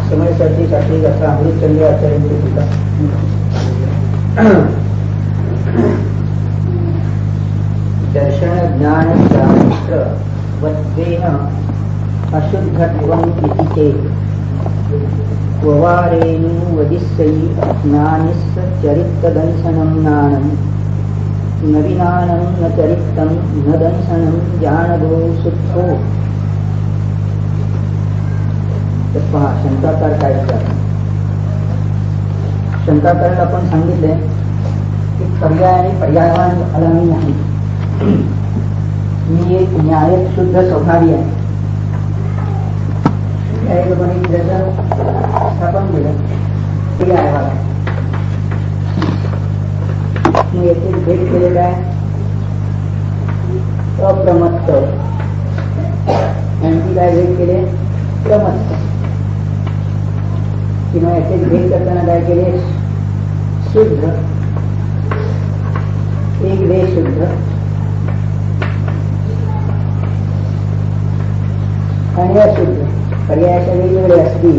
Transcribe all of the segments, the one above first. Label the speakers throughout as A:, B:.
A: समयसाठीसाठी असा अमृतचंद्र आचार्यांची टीका. दर्शन ज्ञान शास्त्र वत्वेन अशुद्धत्वं इति चेत् ववारेणु वदिस्सयि ज्ञानिस्स चरित्तदंशनं ज्ञानं न विज्ञानं न चरित्तं न दंशनं जानदो सुखो. पहा शंकाकार काय विचारतात. शंकाकाराला आपण सांगितले की पर्याय आणि पर्यायवान आला मी नाही, मी एक न्यायक शुद्ध स्वभावी आहे. स्थापन केलं पर्यायवाला मी येथे भेट केलेला आहे अप्रमत्त, आणखी काय भेट केले प्रमत्त. किंवा याचे भेद करताना काय केले शुद्ध, एक वे शुद्ध आणि अशुद्ध. पर्यायाच्या वेगवेगळे असतील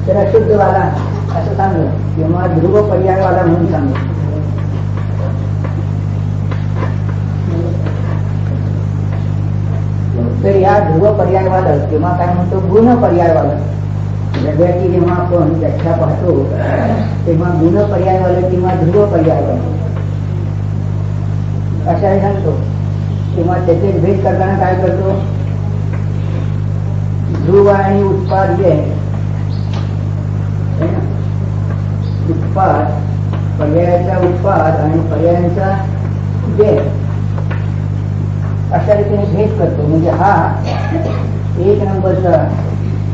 A: तर अशुद्धवाला असं सांगलं किंवा ध्रुव पर्यायवाला म्हणून सांगलं. तर या ध्रुव पर्यायवाला किंवा काय म्हणतो गुण पर्यायवाला, जगाची जेव्हा आपण व्याख्या पाहतो तेव्हा गुण पर्यायवाला किंवा ध्रुव पर्यायवाला अशाही सांगतो. किंवा त्याचे भेद करताना काय करतो, ध्रुव आणि उत्पाद जे आहे ना, उत्पाद पर्यायाचा उत्पाद आणि पर्यायांचा भेद अशा रीतीने भेद करतो. म्हणजे हा 1 नंबरचा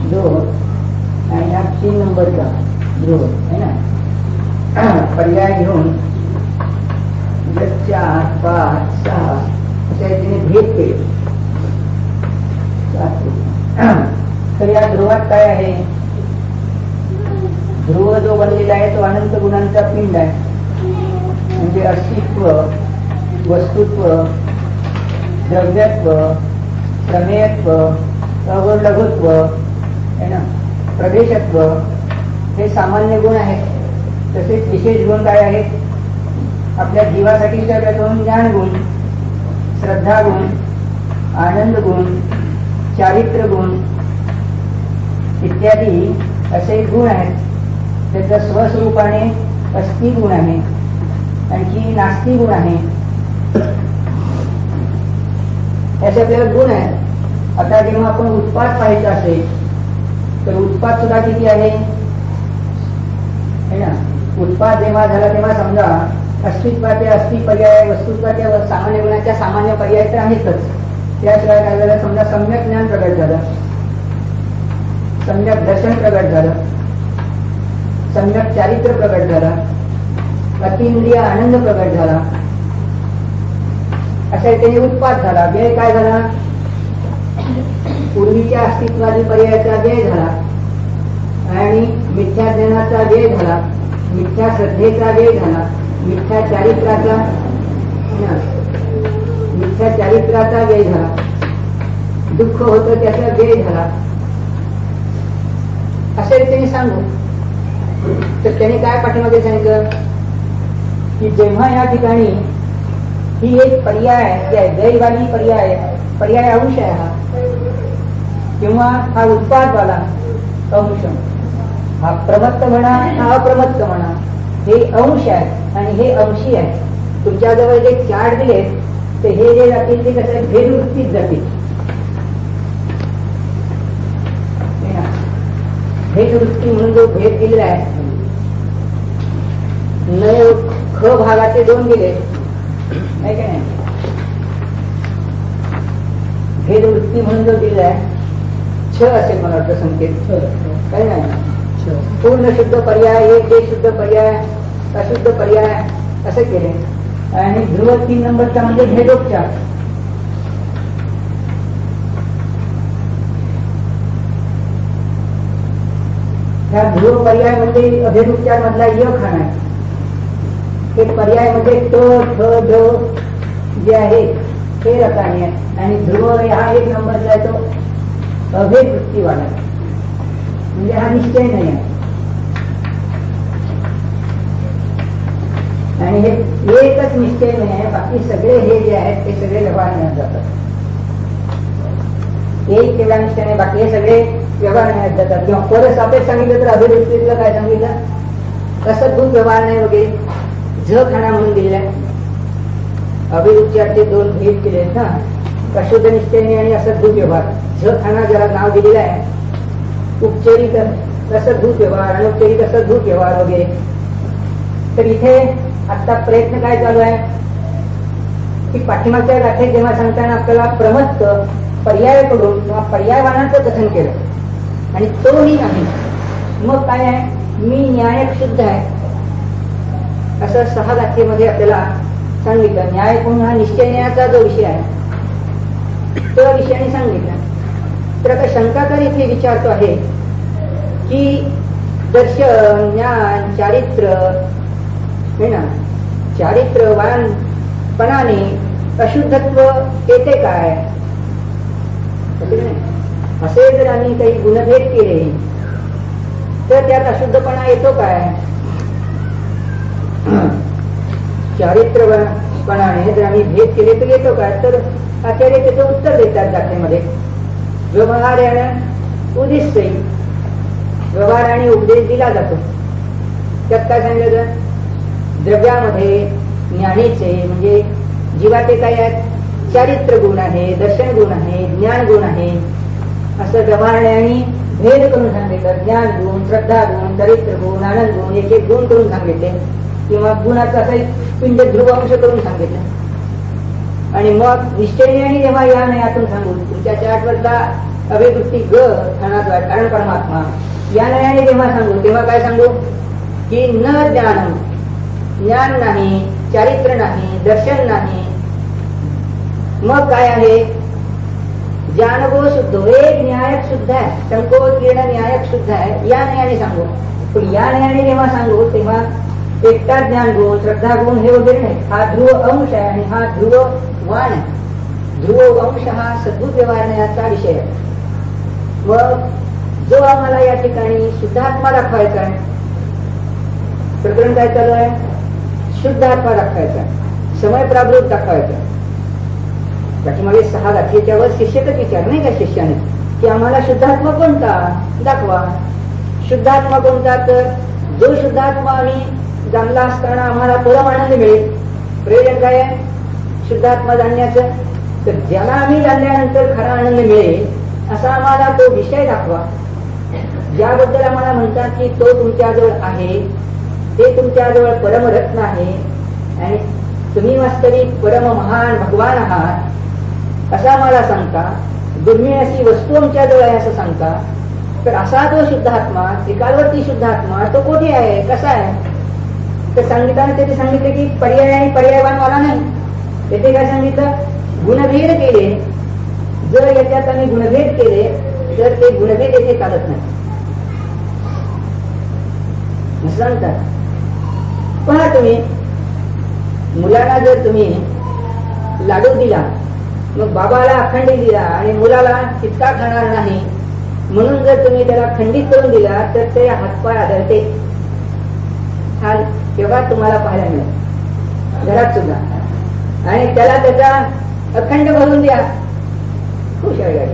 A: ध्रुव आणि हा 3 नंबरचा ध्रुव आहे ना. पर्याय घेऊन 4, 5, 6 अशा रीतीने भेद केले. तर या ध्रुवात काय आहे, ध्रुव जो बनलेला आहे तो अनंत गुणांचा पिंड आहे. म्हणजे अस्तित्व, वस्तुत्व, द्रव्यत्व, प्रमेयत्व, अवलघुत्व है ना, प्रदेशत्व हे सामान्य गुण आहेत. तसेच विशेष गुण काय आहेत, आपल्या जीवासाठी त्यातून ज्ञान गुण, श्रद्धा गुण, आनंद गुण, चारित्र्य गुण इत्यादी असे गुण आहेत. त्याच्या स्वस्वरूपाने अस्ति गुण आहे, आणखी नास्ती गुण आहे, असे आपल्याला गुण आहेत. आता जेव्हा आपण उत्पाद पाहायचं असेल तर उत्पाद सुद्धा किती आहे ना. उत्पाद जेव्हा झाला तेव्हा समजा अस्तित्वाचे अस्ति पर्याय, वस्तुत्वाच्या सामान्य गुणाच्या सामान्य पर्याय तर आहेतच. त्याशिवाय काय झालं, समजा सम्यक ज्ञान प्रगट झालं, सम्यक दर्शन प्रगट झालं, सम्यक चारित्र्य प्रगट झाला, अतींद्रिय आनंद प्रगट झाला, अशा रीतीने उत्पाद झाला. व्यय काय झाला, पूर्वीच्या अस्तित्वादी पर्यायाचा व्यय झाला आणि मिथ्या ज्ञानाचा व्यय झाला, मिथ्या श्रद्धेचा व्यय झाला, मिथ्या चारित्र्याचा व्यय झाला, दुःख होतं त्याचा व्यय झाला. अशा रीतीने सांगू तर त्याने काय पाठीमध्ये सांगितलं की जेव्हा या ठिकाणी ही एक पर्याय जे आहे दैवाली पर्याय अंश आहे हा, किंवा हा उत्पादवाला अंश, हा प्रमत्त म्हणा हा अप्रमत्त म्हणा, हे अंश आहे आणि हे अंशी आहे. तुमच्याजवळ जे 4 दिले ते हे जे जातील ते कसं भेदवृत्तीत जातील. भेदवृत्ती म्हणून जो भेद दिलेला आहे, न ख भागाचे 2 दिले आहे का नाही. भेदवृत्ती म्हणून जो दिलेला आहे छ असेल मला वाटतं संकेत, काही नाही. पूर्ण शुद्ध पर्याय, एक देश शुद्ध पर्याय, अशुद्ध पर्याय असं केले. आणि ध्रुव 3 नंबरचा म्हणजे भेदोपचार. ह्या ध्रुव पर्याय म्हणजे अभेदोपचार मधला य खाण आहे. हे पर्याय म्हणजे ट ठ ढ जे आहे हे रकाने आहे आणि ध्रुव हा 1 नंबरचा आहे तो अभेद वृत्तीवाला. म्हणजे हा निश्चय नाही आहे. आणि हे एकच निश्चय नाही आहे, बाकी सगळे हे जे आहेत ते सगळे व्यवहार जातात. एक तेवढा निश्चय नाही, बाकी हे सगळे व्यवहार जातात. किंवा परत सापेक्ष सांगितलं तर अभिवृत्तीतलं काय सांगितलं, असद्भूत व्यवहार नाही वगैरे झ खाना म्हणून दिलेला आहे. अभिवृत्ती दोन भेद केले आहेत ना, अशुद्ध निश्चय आणि असद्भूत व्यवहार. झ खाना ज्याला नाव दिलेलं आहे, उपचारिक असद्भूत व्यवहार, अनौपचारिक असद्भूत व्यवहार वगैरे. तर इथे आता प्रयत्न काय चालू आहे की पाठीमागच्या गाठेत जेव्हा सांगताना आपल्याला प्रमत्त पर्यायाकडून किंवा पर्यायवानाचं कथन केलं आणि तो मी नाही, मग काय आहे, मी न्याय शुद्ध आहे असं 6 गाठेमध्ये आपल्याला सांगितलं. न्याय कोण हा निश्चय न्यायाचा जो विषय आहे तो विषयाने सांगितला. तर आता शंकाकर इथे विचारतो आहे की दर्शन, ज्ञान, चारित्र्य हे ना, चारित्र्यवानपणाने अशुद्धत्व येते काय, असे जर आम्ही काही गुणभेद केले तर त्यात अशुद्धपणा येतो काय. चारित्र्यपणाने जर आम्ही भेद केले तर येतो काय. तर आचार्य त्याचं उत्तर देतात दाखल्यामध्ये. व्यवहाराने उद्दिष्ट, व्यवहार आणि उपदेश दिला जातो. त्यात काय सांगितलं, द्रव्यामध्ये ज्ञानेचे म्हणजे जीवाचे काय आहेत, चारित्र्य गुण आहे, दर्शन गुण आहे, ज्ञान गुण आहे, असं व्यवहाराने भेद करून सांगितलं. ज्ञान गुण, श्रद्धा गुण, चरित्र गुण, आनंद गुण, एक एक गुण करून सांगितले किंवा गुणाचा असा एक पिंड ध्रुवांश करून सांगितलं. आणि मग निश्चयाने जेव्हा या नयातून सांगू, तुमच्या चार्टवरला अभिवृत्ती ग खानाद्वार कारण परमात्मा या नयाने जेव्हा सांगू तेव्हा काय सांगू की न ज्ञान, ज्ञान नाही, चारित्र्य नाही, दर्शन नाही, मग काय आहे, जानगो शुद्ध, एक न्यायक शुद्ध आहे, संकोच किरण न्यायक शुद्ध आहे या नयाने सांगू. पण या नयाने जेव्हा सांगू तेव्हा एकटा ज्ञान गुण, श्रद्धा गुण हे वगैरे नाही. हा ध्रुव अंश आहे आणि हा ध्रुव वाण आहे. ध्रुव अंश हा सद्भूत व्यवहार नयाचा विषय आहे. मग जो आम्हाला या ठिकाणी शुद्धात्मा दाखवायचा आहे, प्रकरण काय चालू आहे, शुद्ध आत्मा दाखवायचा, समय प्राभृत दाखवायचा. पाठीमागे 6 गाठीच्या वर शिष्यकच विचार नाही का शिष्याने की आम्हाला शुद्धात्मा कोणता दाखवा. शुद्धात्मा कोणता, तर जो शुद्धात्मा आम्ही जाणला असताना आम्हाला परम आनंद मिळेल. प्रयोजन काय आहे शुद्धात्मा जाणण्याचं, तर ज्याला आम्ही जाणल्यानंतर खरा आनंद मिळेल असा आम्हाला तो विषय दाखवा. ज्याबद्दल आम्हाला म्हणतात की तो तुमच्याजवळ आहे, ते तुमच्याजवळ परमरत्न आहे आणि तुम्ही वास्तविक परम महान भगवान आहात असं आम्हाला सांगता, दुर्मिळ अशी वस्तू आमच्याजवळ आहे असं सांगता. तर असा तो शुद्धात्मा, त्रिकालवर्ती शुद्धात्मा तो कोठे आहे, कसा आहे. तर सांगितल्याने त्याचे सांगितले की पर्याय आणि पर्यायवान वाला नाही. तेथे काय सांगितलं, गुणभेद केले, जर याच्यात आम्ही गुणभेद केले तर ते गुणभेद येथे चालत नाही सांगतात. पहा तुम्ही मुलाला जर तुम्ही लाडू दिला, मग बाबाला अखंड दिला आणि मुलाला तितका खाणार नाही म्हणून जर तुम्ही त्याला खंडित करून दिला तर ते हातपाय आदळते. हा तेव्हा तुम्हाला पाहायला मिळेल घरात सुद्धा. आणि त्याला त्याचा अखंड भरून द्या, खुश आहे,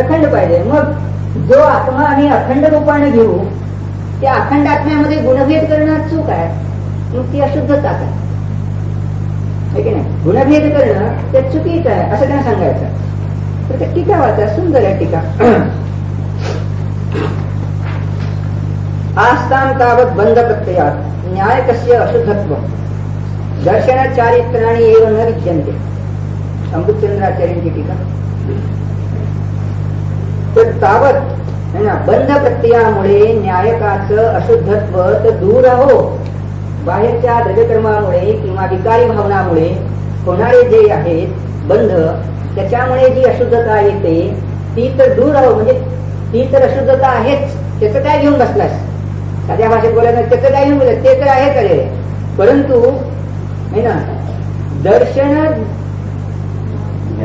A: अखंड पाहिजे. मग जो आत्मा आम्ही अखंड रूपाने घेऊ त्या अखंड आत्म्यामध्ये गुणभेद करणं चूक आहे, मग ती अशुद्धता आहे की नाही. गुणभेद करणं ते चुकीचं आहे असं त्यांना सांगायचं. तर ते टीका वाचा, सुंदर आहे टीका. आस्तां तावत् बंध प्रत्ययात न्यायकस्य अशुद्धत्व दर्शन चारित्राणि एव न विद्यन्ते. अमृतचंद्राचार्यांची टीका. तर तावत बंध प्रत्ययामुळे न्यायकाचं अशुद्धत्व तर दूर राहो. बाहेरच्या द्रव्यकर्मामुळे किंवा विकारी भावनामुळे होणारे जे आहेत बंध, त्याच्यामुळे जी अशुद्धता येते ती तर दूर राहो. म्हणजे ती तर अशुद्धता आहेच, त्याचं काय घेऊन बसलास, साध्या भाषेत बोलायचं त्याचं काय घेऊन बोलायचं, ते तर आहे करे. परंतु है ना, दर्शन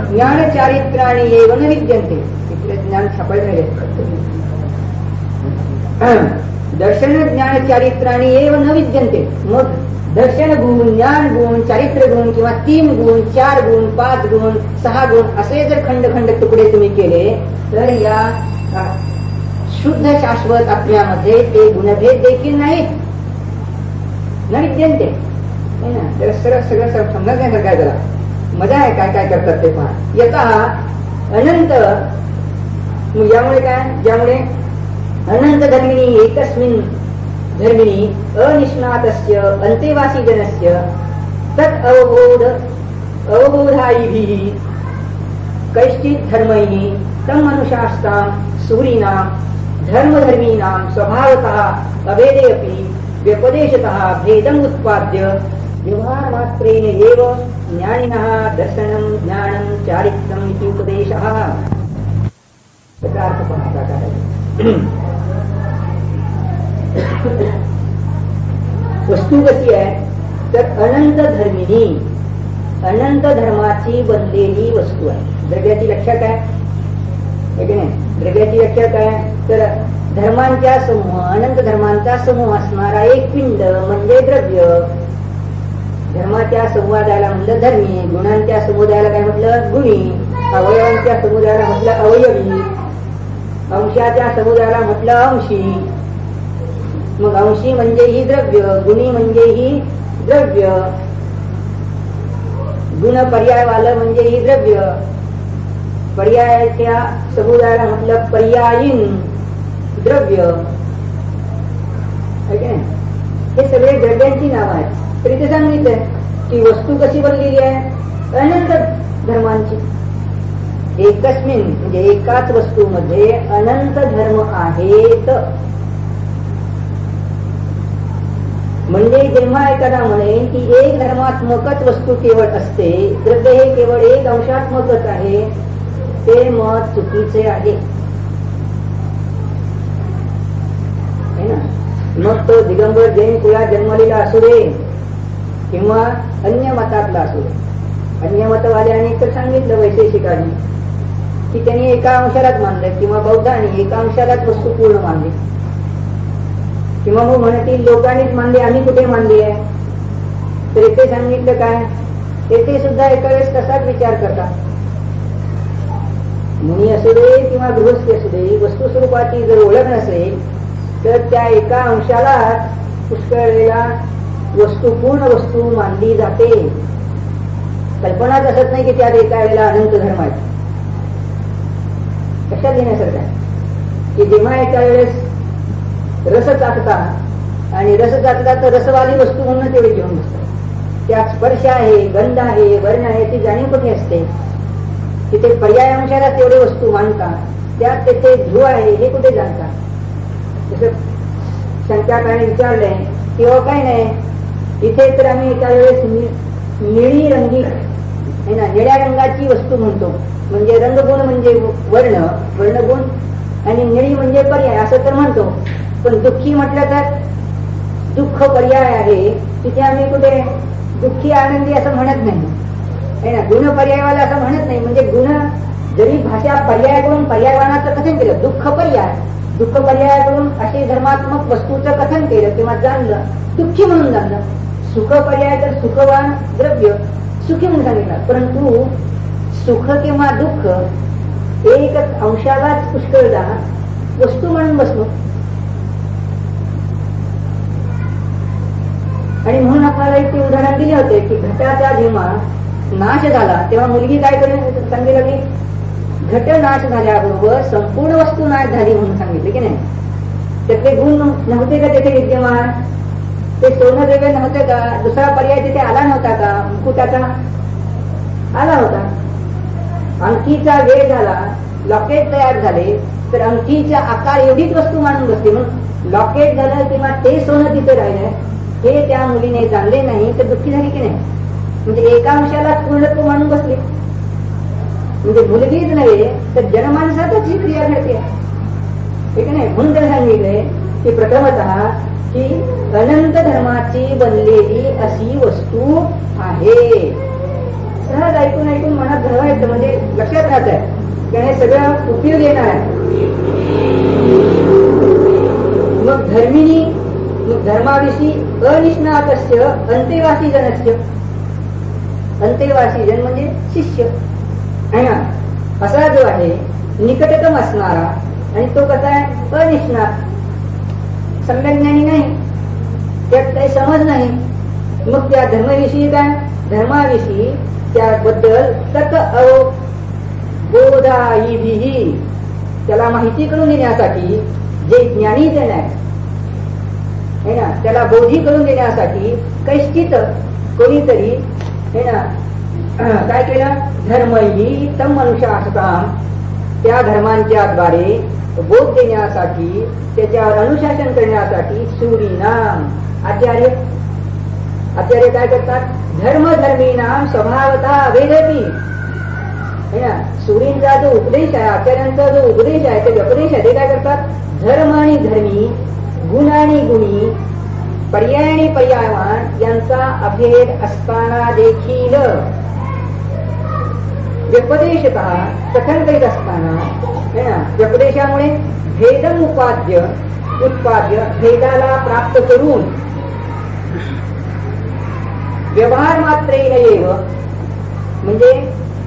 A: ज्ञान चारित्राणी एव न विद्यन्ते. तिकडे ज्ञान छापायचं नाही, दर्शन ज्ञान चारित्राणी एव न विद्यन्ते. मग दर्शन गुण, ज्ञान गुण, चारित्र गुण किंवा 3 गुण, 4 गुण, 5 गुण, 6 गुण असे जर खंड खंड तुकडे तुम्ही केले तर या शुद्ध शाश्वत आत्म्यामध्ये ते गुणभेद देखील नाहीत, न विद्यन्ते. तर सगळं समजण्यासारखं काय जरा मजा आहे. काय काय करतात ते पहा. यतः अनंत, यामुळे काय, ज्यामुळे अनंत धर्मिणी एकस्मिन् धर्मिणी अनिष्णातस्य अंतेवासी जनस्य तत् अवबोधायिभिः कैश्चित् धर्मैः तम् अनुशास्तां सूरीणां धर्मधर्मीणां स्वभावतः अभेदे अपि व्यपदेशतः भेदम् उत्पाद्य व्यवहारमात्रेण एव ज्ञानिनः दर्शनं ज्ञानं चारित्रम् इति उपदेशः. वस्तू कशी आहे तर अनंत धर्मिणी, अनंत धर्माची बनलेली वस्तू आहे. द्रव्याची व्याख्या काय आहे की नाही? द्रव्याची व्याख्या काय तर धर्मांच्या समूह, अनंत धर्मांचा समूह असणारा एक पिंड म्हणजे द्रव्य. धर्माच्या समुदायाला म्हटलं धर्मी, गुणांच्या समुदायाला काय म्हटलं गुणी, अवयवांच्या समुदायाला म्हटलं अवयवी, अंशाच्या समुदायाला म्हटलं अंशी. मग अंशी म्हणजे ही द्रव्य, गुणी म्हणजे ही द्रव्य, गुण पर्यायवालं म्हणजे ही द्रव्य, पर्यायाच्या समुदायाला म्हटलं पर्यायीन द्रव्य. हे सगळे द्रव्यांची नाव आहेत. तरी ते सांगितलंय की वस्तू कशी बनलेली आहे अनंत धर्मांची. एकस्मिन म्हणजे एकाच वस्तूमध्ये अनंत धर्म आहेत. म्हणजे जेव्हा एखादा म्हणेल की एक धर्मात्मकच वस्तू केवळ असते, द्रव्य हे केवळ एक अंशात्मकच आहे, ते मत चुकीचे आहे. मग तो दिगंबर जैन कुळात जन्मलेला असू दे किंवा अन्य मतातला असू दे. अन्य मतवाद्यांनी तर सांगितलं वैशेषिकांनी की त्यांनी एका अंशालाच मानले, किंवा बौद्धांनी एका अंशालाच वस्तू पूर्ण मानली, किंवा मग म्हणतील लोकांनीच मानली, आम्ही कुठे मानली आहे. तर इथे सांगितलं काय, येथे सुद्धा एका वेळेस तसाच विचार करतात. मुनी असू दे किंवा गृहस्थी असू दे, वस्तू स्वरूपाची जर ओळख नसेल तर त्या एका अंशाला पुष्कळ वेळेला वस्तू पूर्ण वस्तू मानली जाते. कल्पनाच असत नाही की त्यात एका वेळेला अनंत धर्म आहेत. लक्षात घेण्यासारखं की जेव्हा एका वेळेस रस चाकता आणि रस चाकता तर रसवाली वस्तू म्हणून तेवढी घेऊन बसतात. त्यात स्पर्श आहे, गंध आहे, वर्ण आहे, ती जाणीव कुठे असते. तिथे पर्याय अंशाला तेवढे वस्तू मानतात, त्यात तेथे ध्रुव आहे हे कुठे जाणतात. जसं शंकराने विचारलंय की हो काय नाही, इथे तर आम्ही एका वेळेस निळी रंगी आहे ना, निळ्या रंगाची वस्तू म्हणतो. म्हणजे रंगगुण म्हणजे वर्ण, वर्णगुण, आणि निळी म्हणजे पर्याय असं तर म्हणतो. पण दुःखी म्हटलं तर दुःख पर्याय आहे, तिथे आम्ही कुठे दुःखी आनंदी असं म्हणत नाही आहे ना. गुण पर्यायवाला असं म्हणत नाही. म्हणजे गुण जरी भाषा पर्याय करून पर्यायवानाचं कथन केलं, दुःख पर्याय, दुःख पर्याय करून असे धर्मात्मक वस्तूचं कथन केलं किंवा जाणलं, दुःखी म्हणून जाणलं. सुख पर्याय तर सुखवान द्रव्य सुखी म्हणून सांगितलं. परंतु सुख किंवा दुःख एक अंशालाच पुष्कळदा वस्तू म्हणून बसलो. आणि म्हणून आपल्याला एक उदाहरण दिले होते की घटाचा जेव्हा नाश झाला तेव्हा मुलगी काय करेल सांगितलं की घट नाश झाल्याबरोबर संपूर्ण वस्तू नाश झाली म्हणून सांगितले की नाही. त्यातले गुण नव्हते का तेथे विद्यमान, ते सोनं द्रव्य नव्हते का, दुसरा पर्याय तिथे आला नव्हता का, मुकुटाचा आला होता. अंगठीचा वेळ झाला, लॉकेट तयार झाले, तर अंगठीचा आकार एवढीच वस्तू मानून बसली. म्हणून लॉकेट झालं किंवा ते सोनं तिथे राहिलं हे त्या मुलीने जाणले नाही तर दुःखी झाली की नाही. म्हणजे एका अंशाला पूर्णत्व मानून बसले. म्हणजे मुलगीच नव्हे तर जनमानसातच ही क्रिया घडते ठीक नाही. म्हणून तर सांगितले की प्रथमतः की अनंत धर्माची बनलेली अशी वस्तू आहे. सहज ऐकून ऐकून मनात धरवायचं म्हणजे लक्षात राहत आहे, कारण हे सगळं उपयोग येणार आहे. धर्मिणी धर्माविषयी अनिष्णातस्य अंतेवासी जनस्य. अंतेवासी जन म्हणजे शिष्य आहे ना. असा जो आहे निकटतम असणारा आणि तो कसा आहे अनिष्णात, सम्यक ज्ञानी नाही, त्यात काही समज नाही. मग त्या धर्माविषयी काय, धर्माविषयी त्याबद्दल तक अवबोधाईभिः, त्याला माहिती करून देण्यासाठी जे ज्ञानी जन आहे ना, त्याला बोधी करून देण्यासाठी कैश्चित कोणीतरी है ना काय केलं, धर्मही तम अनुशासनाम, त्या धर्मांच्या द्वारे बोध देण्यासाठी, त्याच्यावर अनुशासन करण्यासाठी सूरीनाम आचार्य काय करतात, धर्मधर्मीनाम स्वभावतः वेदपी है ना. सूरींचा जो उपदेश आहे, आचार्यांचा जो उपदेश आहे, ते उपदेश आहे ते काय करतात, धर्म आणि धर्मी, गुण आणि गुणी, पर्याय आणि पर्यायवान यांचा अभेद असताना देखील व्यपदेशतः कथन करीत असताना है ना, व्यपदेशामुळे भेदम उत्पाद्य भेदाला प्राप्त करून व्यवहार मात्रेनैव, म्हणजे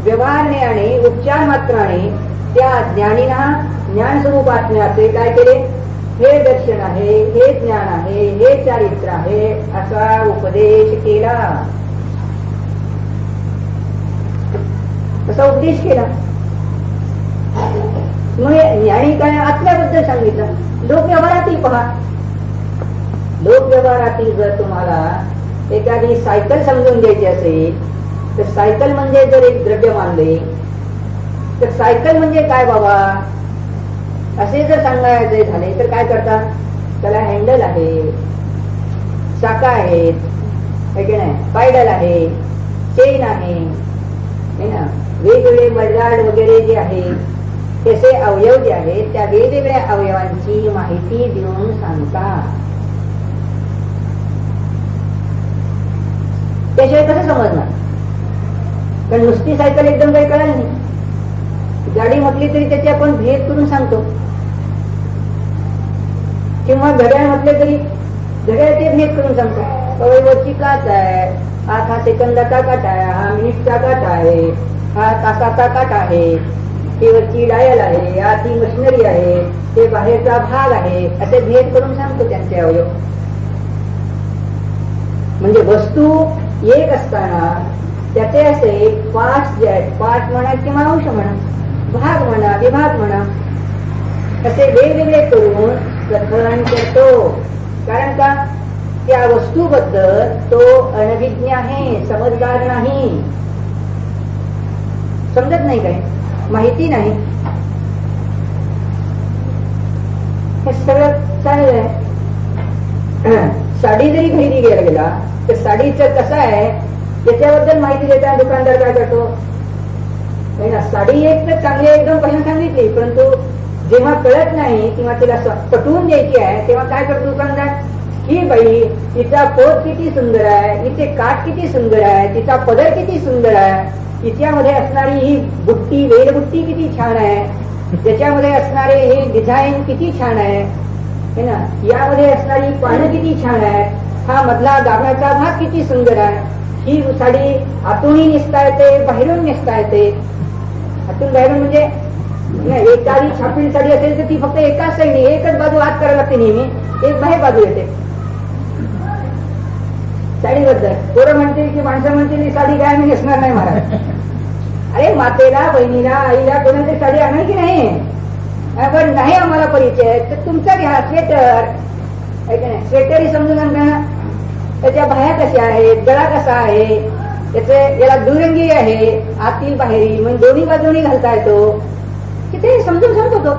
A: व्यवहारने आणि उपचार मात्राने त्या ज्ञानींना ज्ञान स्वरूपात्म्याचे काय केले, हे दर्शन आहे, हे ज्ञान आहे, हे चारित्र आहे, असा उपदेश केला. असा उपदेश केला. मग ज्ञानी काय आत्म्याबद्दल सांगितलं. लोकव्यवहारातील पहा, लोकव्यवहारातील जर तुम्हाला एखादी सायकल समजून द्यायची असेल तर सायकल म्हणजे जर एक द्रव्य मानले तर सायकल म्हणजे काय बाबा असे जर सांगायचे झाले तर काय करतात, त्याला हँडल आहे, चाका आहेत, पायडल आहे, चेन आहे ना, वेगवेगळे मडगाड वगैरे जे आहे त्याचे अवयव जे आहेत त्या वेगवेगळ्या अवयवांची माहिती देऊन सांगतात. त्याशिवाय कसं समजणार, कारण नुसती सायकल एकदम काही कळाली नाही. गाडी म्हटली तरी त्याची आपण भेद करून सांगतो, किंवा घड्याळ म्हटले तरी घड्याळचे भेद करून सांगतो. वरची काच आहे, हा सेकंदाचा काट आहे, हा मिनिटचा काट आहे, हा तासाचा काट आहे, ही वरची डायल आहे, हा ती मशिनरी आहे, ते बाहेरचा भाग आहे, असे भेद करून सांगतो त्यांचे अवयव. म्हणजे वस्तू एक असताना त्याचे असे पार्ट्स जे आहेत, पार्ट म्हणा किंवा अंश म्हणा, भाग म्हणा, विभाग म्हणा, असे वेगवेगळे करून कथन करतो. कारण का, त्या वस्तूबद्दल तो अनभिज्ञ आहे, समजदार नाही, समजत नाही, काही माहिती नाही. हे सगळं चांगलं आहे. साडी जरी खरेदी घ्यायला गेला तर साडीचं कसं आहे त्याच्याबद्दल माहिती देताना दुकानदार काय करतो, साडी एक तर चांगली एकदम कशाने सांगितली, परंतु जेव्हा कळत नाही किंवा तिला पटवून द्यायची आहे तेव्हा काय करतो दुकानदार, ही बाई तिचा पोत किती सुंदर आहे, तिचे काठ किती सुंदर आहे, तिचा पदर किती सुंदर आहे, तिच्यामध्ये असणारी ही बुट्टी, वेलबुट्टी किती छान आहे, त्याच्यामध्ये असणारे हे डिझाईन किती छान आहे ना, यामध्ये असणारी पानं किती छान आहे, हा मधला गाभ्याचा भाग किती सुंदर आहे, ही साडी आतूनही नेसता येते, बाहेरून नेसता येते. आतून बाहेरून म्हणजे एखादी छापील साडी असेल तर ती फक्त एकाच साईडने एकच बाजू आत करायला लागते, नेहमी एक बाहेर बाजू येते साडीबद्दल. पोरं म्हणतील की माणसं म्हणतील ही साडी काय मी नेसणार नाही महाराज. अरे मातेला, बहिणीला, आईला कोणाची साडी आणायची नाही, पण नाही आम्हाला परिचय तर तुमचा घ्या स्वेटर, स्वेटरही समजून सांगताना त्याच्या बाह्या कशा आहेत, गळा कसा आहे, त्याचे याला दुरंगी आहे, आतील बाहेरी म्हणजे दोन्ही बाजूनी घालता येतो, ते समजून सांगतो तो.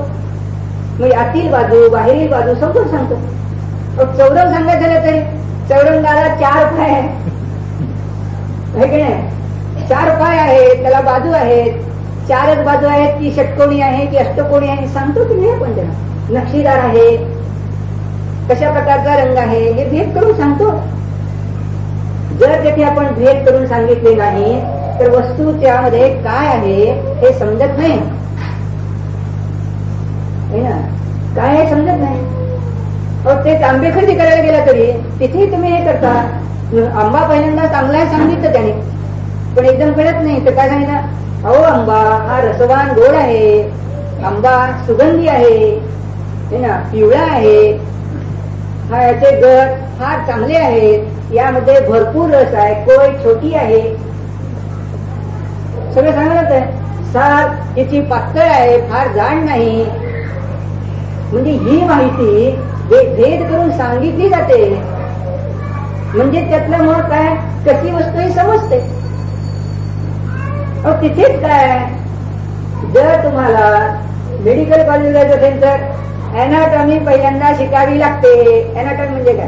A: म्हणजे आतील बाजू बाहेरील बाजू समजून सांगतो. चौरंग सांगायचं झालं तरी चौरंगाला 4 पाय आहे की नाही, 4 पाय आहेत, त्याला बाजू आहेत, 4च बाजू आहेत, की षटकोणी आहे की अष्टकोणी आहे सांगतो की नाही आपण त्याला, नक्षीदार आहे, कशा प्रकारचा रंग आहे हे भेद करून सांगतो. जर तिथे आपण भेद करून सांगितले नाही तर वस्तू त्यामध्ये काय आहे हे समजत नाही, काय हे समजत नाही. ते आंबे खरेदी करायला गेला तरी तिथेही तुम्ही हे करता. आंबा पहिल्यांदा चांगला आहे सांगितलं त्याने, पण एकदम कळत नाही तर काय सांगितलं, अहो आंबा हा रसवान गोड आहे, आंबा सुगंधी आहे ना, पिवळा आहे, हा याचे गर फार चांगले आहेत, यामध्ये भरपूर रस आहे, कोय छोटी आहे, सगळं सांगत आहे. साल तिची पातळ आहे, फार जाड नाही. म्हणजे ही माहिती भेद करून सांगितली जाते. म्हणजे त्यातलं मग काय, कशी वस्तू ही समजते. तिथेच काय, जर तुम्हाला मेडिकल कॉलेजला असेल तर अॅनाटॉमी पहिल्यांदा शिकावी लागते. अॅनाटॉमी म्हणजे काय,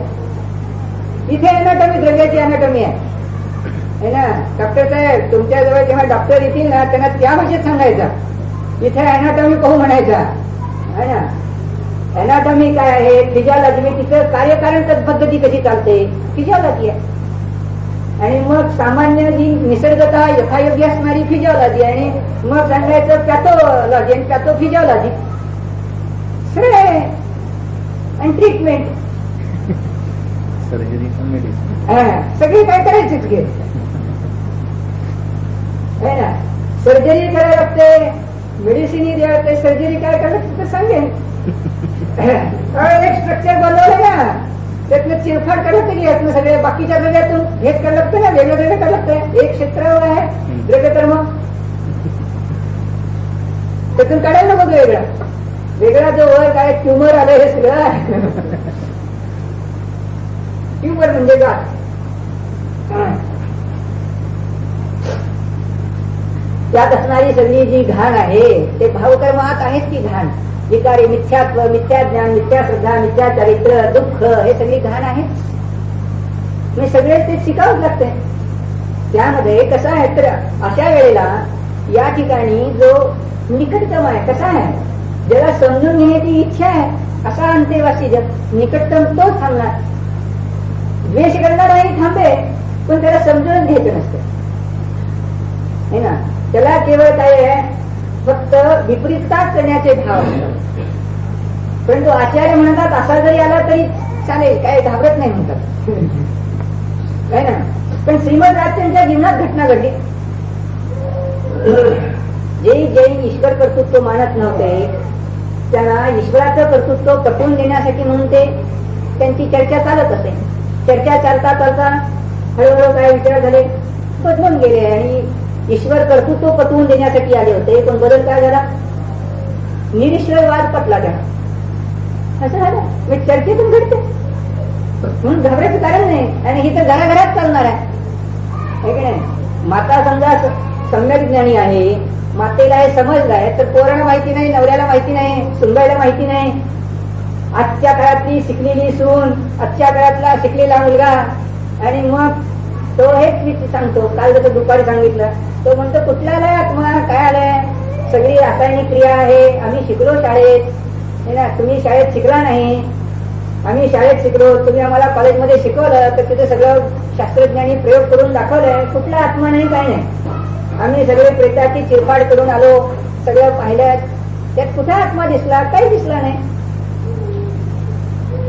A: इथे अॅनाटॉमी द्रव्याची अॅनाटॉमी आहे ना. डॉक्टर साहेब तुमच्या जवळ जेव्हा डॉक्टर येतील ना त्यांना त्या भाषेत सांगायचं, इथे अॅनाटॉमी पाहू म्हणायचा है ना. अॅनाटॉमी काय आहे, फिजिओलॉजी, मी तिचं कार्यकारण पद्धती कशी चालते, फिजिओलॉजी आहे. आणि मग सामान्य जी निसर्गतः यथायोग्य असणारी फिजिओलॉजी, आणि मग सांगायचं पॅथोलॉजी आणि पॅथोफिजिओलॉजी सरळ आहे. आणि ट्रीटमेंट
B: सर्जरी,
A: सगळी काय करायचीच घे है ना. सर्जरी करायला लागते, मेडिसिन द्यायला लागते, सर्जरी काय करायला लागते सांगेन. एक स्ट्रक्चर बनवलं ना, त्यातनं चिरफाड करायला तरी यातनं सगळे बाकीच्या जगातून हेच करायला लागतं ना, वेगळं वेगळं करायला लागतं. एक क्षेत्रावर आहे द्रव्यधर्म, त्यातून काढायला नको वेगळा वेगळा जो वर काय ट्युमर आलं हे सगळं. ट्युमर म्हणजे गाठ. त्यात असणारी सगळी जी घाण आहे ते भावकर्मात आहेच की घाण. विकारी, मिथ्यात्व, मिथ्याज्ञान, मिथ्याश्रद्धा, मिथ्याचारित्र, दुःख, हे सगळी घाण आहे. मी सगळे ते शिकावंच लागते. त्यामध्ये कसं आहे तर अशा वेळेला या ठिकाणी जो निकटतम आहे, कसा आहे, ज्याला समजून घेण्याची इच्छा आहे असा अंतेवासी जग, निकटतम तोच थांबणार. द्वेष करणाराही थांबे, पण त्याला समजून घ्यायचं नसतं है ना. त्याला केवळ काय आहे, फक्त विपरीतताच करण्याचे भाव. परंतु आचार्य म्हणतात असा जरी आला तरी चालेल, काय घाबरत नाही म्हणतात है ना. पण श्रीमद राजचंद्रांच्या जीवनात घटना घडली. जे जैन ईश्वर कर्तृत्व मानत नव्हते त्यांना ईश्वराचं कर्तृत्व पटवून देण्यासाठी म्हणून ते त्यांची चर्चा चालत असे. चर्चा चालता चालता हळूहळू काय विचार झाले, बदलून गेले आणि ईश्वर कर्तृत्व पटवून देण्यासाठी आले होते. पण बदल काय झाला, निरीश्वरवाद पटला त्याला. असं झालं. मी चर्चेतून घडते म्हणून घाबरायचं कारण नाही. आणि ही तर घराघरात चालणार आहे की नाही. माता समजा सम्यक ज्ञानी आहे, मातेला हे समजलं आहे, तर पोराला माहिती नाही, नवऱ्याला माहिती नाही, सुनबाईला माहिती नाही. आजच्या काळातली शिकलेली सून, आजच्या काळातला शिकलेला मुलगा, आणि मग तो हेच सांगतो. काल जसं दुपारी सांगितलं, तो म्हणतो कुठला आलाय आत्मा, काय आलाय, सगळी रासायनिक क्रिया आहे, आम्ही शिकलो शाळेत ना, तुम्ही शाळेत शिकला नाही, आम्ही शाळेत शिकलो, तुम्ही आम्हाला कॉलेजमध्ये शिकवलं, तर तिथे सगळं शास्त्रज्ञानी प्रयोग करून दाखवलंय, कुठला आत्मा नाही, काय नाही. आम्ही सगळे प्रेताची चिरफाड करून आलो, सगळं पाहिलं, त्यात कुठला आत्मा दिसला, काही दिसला नाही.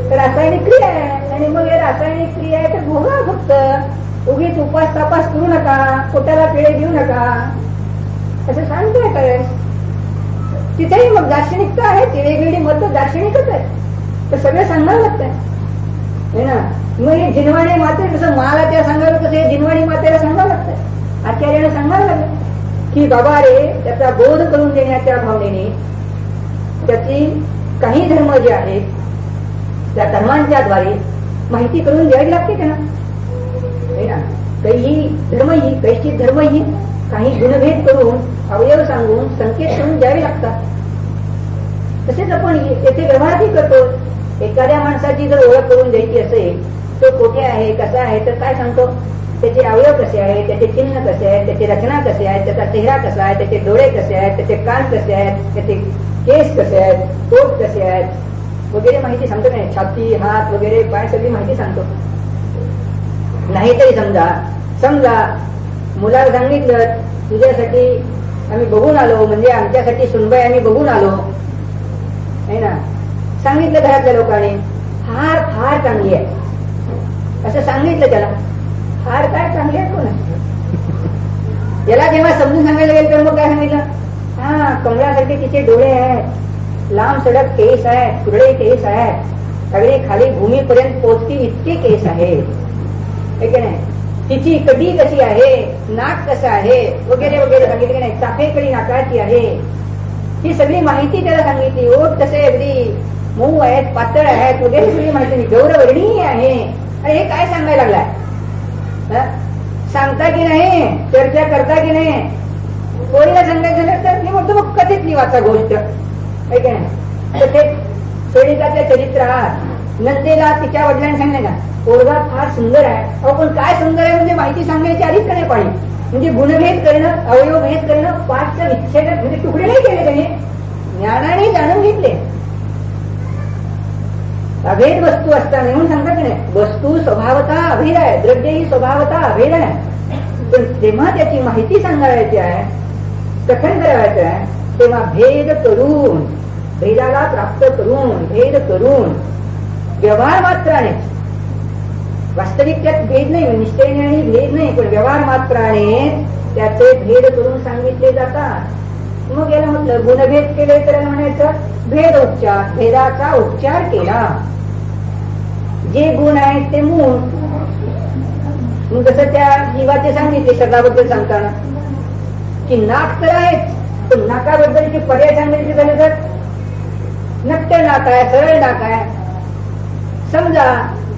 A: तर रासायनिक क्रिया आहे, आणि मग हे रासायनिक क्रिया आहे तर भोगा फक्त. उगीच उपास तपास करू नका, पोटाला पिळे देऊ नका असं सांगतोय काय. तिथेही मग दार्शनिकता आहे, ती वेगवेगळी मत दार्शनिकच आहे, तर सगळं सांगावं लागतंय है ना. मग हे जिनवाणी माते जसं मला त्या सांगावं, तसं जिनवाणी मातेला सांगावं लागतंय. आचार्याला सांगावं लागलं की बाबा रे, त्याचा बोध करून देण्याच्या भावनेने त्याची काही धर्म जे आहेत त्या धर्मांच्या द्वारे माहिती करून द्यावी लागते त्यांना है ना. काही धर्मही, कैश्चित धर्मही काही गुणभेद करून, अवयव सांगून, संकेत करून द्यावे लागतात. तसेच आपण येथे व्यवहारही करतो. एखाद्या माणसाची जर ओळख करून द्यायची असेल, तो कोठे आहे, कसा आहे, तर काय सांगतो, त्याचे अवयव कसे आहेत, त्याचे चिन्ह कसे आहेत, त्याची रचना कसे आहे, त्याचा चेहरा कसा आहे, त्याचे डोळे कसे आहेत, त्याचे कान कसे आहेत, त्याचे केस कसे आहेत, पोट कसे आहेत वगैरे माहिती सांगतो. नाही, छाती, हात वगैरे पाय सगळी माहिती सांगतो. नाहीतरी समजा मुलाला सांगितलं तुझ्यासाठी आम्ही बघून आलो, म्हणजे आमच्यासाठी सुनबाई आम्ही बघून आलो है ना. सांगितलं घरातल्या लोकांनी, फार फार चांगली आहे असं सांगितलं त्याला. फार काय चांगली आहे कोण याला जेव्हा समजून सांगायला गेलं तर मग काय सांगितलं, हा कमळासारखे तिचे डोळे आहेत, लांब सडक केस आहेत, कुरडे केस आहेत, अगदी खाली भूमीपर्यंत पोचती इतके केस आहेत की नाही, तिची कडी कशी आहे, नाक कसं आहे वगैरे वगैरे सांगितले की नाही, चाफेकडी नाकाची आहे, ही सगळी माहिती त्याला सांगितली. ओठ कसे अगदी मऊ आहेत, पातळ आहेत वगैरे सगळी माहिती गौरवर्णीय आहे. आणि हे काय सांगायला लागलाय, सांगता की नाही, चर्चा करता की नाही, कोणीला सांगायचं झालं तर मी म्हणतो मग कथेतली वाचा गोष्ट आहे की नाही. कथेत सोनिकाच्या चरित्रात नंदेला तिच्या वडिलांनी सांगले का पोरगा फार सुंदर आहे. अहो पण काय सुंदर आहे म्हणजे माहिती सांगायची आधीच का नाही पाहिजे. म्हणजे गुणभेद करणं, अवयवभेद करणं, पाठचं विच्छेद म्हणजे तुकडे नाही केले त्याने, ज्ञानाने जाणून घेतले. अभेद वस्तू असतात म्हणून सांगतात की नाही, वस्तू स्वभावतः अभेद आहे, द्रव्य ही स्वभावतः अभेद आहे. पण जेव्हा त्याची माहिती सांगायची आहे, कथन करायचं आहे, तेव्हा भेद करून, भेदाला प्राप्त करून, भेद करून व्यवहार मात्राने, वास्तविक त्यात भेद नाही, निश्चयने आणि भेद नाही, पण व्यवहार मात्राने त्याचे भेद करून सांगितले जातात. मग याला म्हटलं गुणभेद केले तर म्हणायचं भेद उच्चार, भेदाचा उच्चार केला. जे गुण आहेत ते मूळ, मग जसं त्या जीवाचे सांगितले शब्दाबद्दल सांगताना की नाक तर आहेच, पण नाकाबद्दलचे पर्याय सांगितले झाले तर नट्ट नाक आहे, सरळ नाक आहे. समजा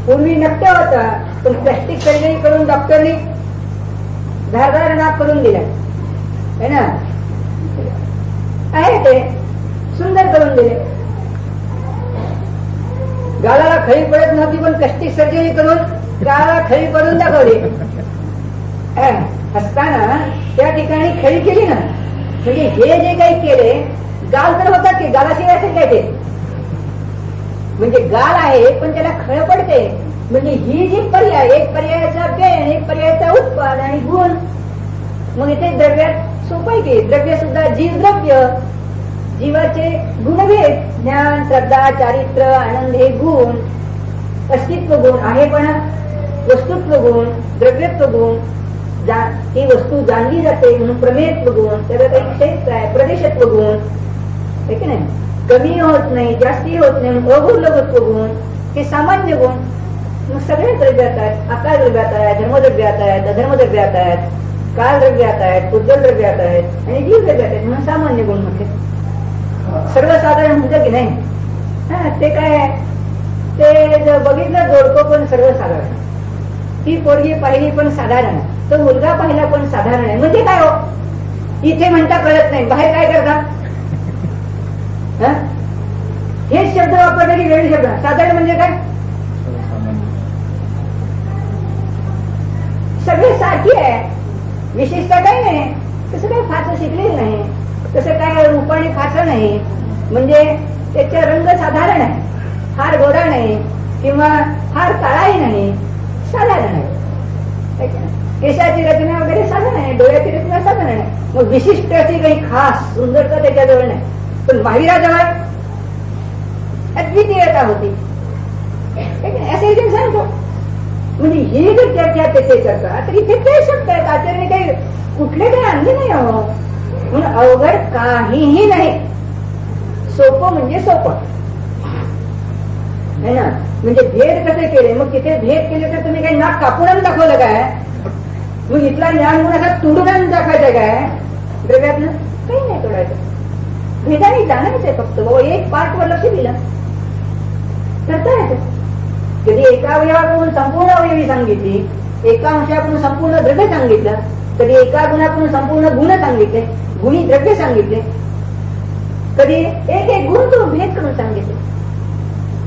A: पूर्वी नट्ट होता पण प्लॅस्टिक सर्जरी करून डॉक्टरनी धारदार नाक करून दिलं है ना, आहे ते सुंदर करून दिले. गालाला खळी पडत नव्हती पण प्लॅस्टिक सर्जरी करून गाला खळी पडून दाखवली. असताना त्या ठिकाणी खळी केली ना, म्हणजे हे जे काही केले गाल तर होतात की गालाशिवाय असेल काय ते, म्हणजे गाल आहे पण त्याला खळ पडते. म्हणजे ही जी पर्याय, एक पर्यायाचा बेन, एक पर्यायाचा उत्पाद आणि गुण. मग इथे द्रव्यात सोपं की द्रव्य सुद्धा जीव द्रव्य, जीवाचे गुणभेद, ज्ञान, श्रद्धा, चारित्र्य, आनंद हे गुण, अस्तित्व गुण, आहेपणा, वस्तुत्व गुण, द्रव्यत्व गुण, ही वस्तू जाणली जाते म्हणून प्रमेयत्व गुण, त्याला काही क्षेत्र आहे, प्रदेशत्व गुण आहे की नाही, कमी होत नाही जास्ती होत नाही म्हणून अभूर्लभत्व गुण, हे सामान्य गुण. मग सगळे द्रव्यात आहेत, आकार द्रव्यात आहेत, धर्मद्रव्यात आहेत, अधर्मद्रव्यात आहेत, काल द्रव्यात आहेत, उज्ज्वल द्रव्यात आहेत आणि जीव द्रव्यात आहेत म्हणून सामान्य गुण म्हटले. सर्वसाधारण म्हणतं की नाही, ते काय ते बघितलं जोडको पण सर्वसाधारण, ती पोरगी पाहिली पण साधारण, तो मुलगा पाहिला पण साधारण आहे. म्हणजे काय हो, इथे म्हणता कळत नाही, बाहेर काय करता हेच शब्द वापरले की वेगळे शब्द. साधारण म्हणजे काय, सगळे सारखी आहे, विशेषता काही नाही. तसं काही फारसं शिकलेलं नाही, तसं काय रूपाने फारसं नाही, म्हणजे त्याचा रंग साधारण आहे, फार गोरा नाही किंवा फार काळाही नाही, साधारण आहे. केसाची रचना वगैरे साधारण आहे, डोळ्याची रचना साधारण आहे. मग विशिष्ट अशी काही खास सुंदरता त्याच्याजवळ नाही, पण बाहिराजवळ अद्वितीयता होती असे जे सांगतो. म्हणजे ही जर चर्चा तेथे करतात तर इथे ते शब्द आहेत, आचार्याने काही कुठले काही आणले नाही हो. म्हणून अवघड काहीही नाही, सोपं म्हणजे सोपं है ना. म्हणजे भेद कसे केले, मग तिथे भेद केले तर तुम्ही काही नाक कापून दाखवलं काय, मग इथला ज्ञान म्हणून असा तुडून दाखवायचं काय, द्रव्यातनं काही नाही तोडायचं. भेदाने जाणारच आहे, फक्त बाबा एक पार्ट वर लक्ष दिलं करता येतं. कधी एका अवयवाकडून संपूर्ण अवयवी सांगितली, एका अंशाकडून संपूर्ण द्रव्य सांगितलं, कधी एका गुणाकडून संपूर्ण गुण सांगितले, गुणी द्रव्य सांगितले, कधी एक एक गुण करून भेद करून सांगितले.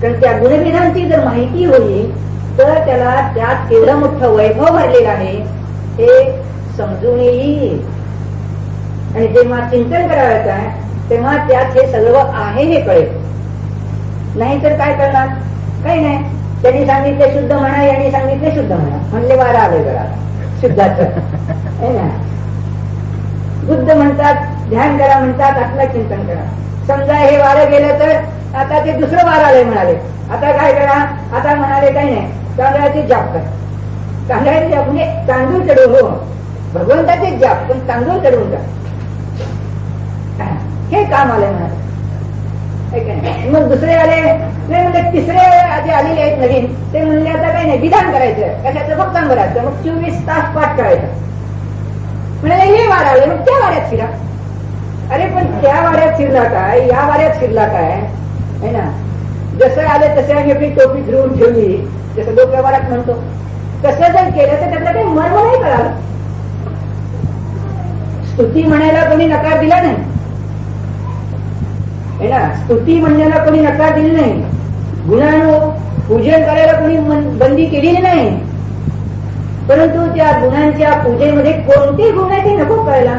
A: कारण त्या गुणभेदांची जर माहिती होईल तर त्याला त्यात केवढं मोठं वैभव भरलेलं आहे हे समजून येईल. आणि जेव्हा चिंतन करायचं आहे तेव्हा त्यात हे सर्व आहे हे कळेल. नाही तर काय करणार, काही नाही. त्यांनी सांगितले शुद्ध म्हणा, यांनी सांगितले शुद्ध म्हणा, म्हणले वारा आले जरा शुद्धाचं आहे ना. बुद्ध म्हणतात ध्यान करा, म्हणतात आत्मचिंतन करा. समजा हे वारं गेलं तर आता ते दुसरं वार आलंय म्हणाले, आता काय करा, आता म्हणाले काही नाही, तांदळाचे जाप करा. तांदळाचे जाप म्हणजे तांदूळ चढवून, हो भगवंताचे जाप, पण तांदूळ चढवून का हे काम आले म्हणाले. मग दुसरे आले नाही म्हणजे तिसरे जे आलेले आहेत नवीन ते म्हणले आता काही नाही, विधान करायचं कशाचं भक्तांबराचं, मग 24 तास पाठ करायचं. म्हणाले हे वार आले, मग त्या वाड्यात फिरा. अरे पण त्या वाड्यात फिरला काय, या वाड्यात फिरला काय है ना. जसं आले तसे आम्ही आपली टोपी फिरवून ठेवली, जसं लोक व्यवहारात म्हणतो, तसं जर केलं तर त्यातलं काही मर्म नाही कळालं. स्तुती म्हणायला कोणी नकार दिला नाही है ना, स्तुती म्हणण्याला कोणी नकार दिली नाही, गुणांचं पूजन करायला कोणी बंदी केलेली नाही, परंतु त्या गुणांच्या पूजेमध्ये कोणते गुण आहे ते नको कळायला.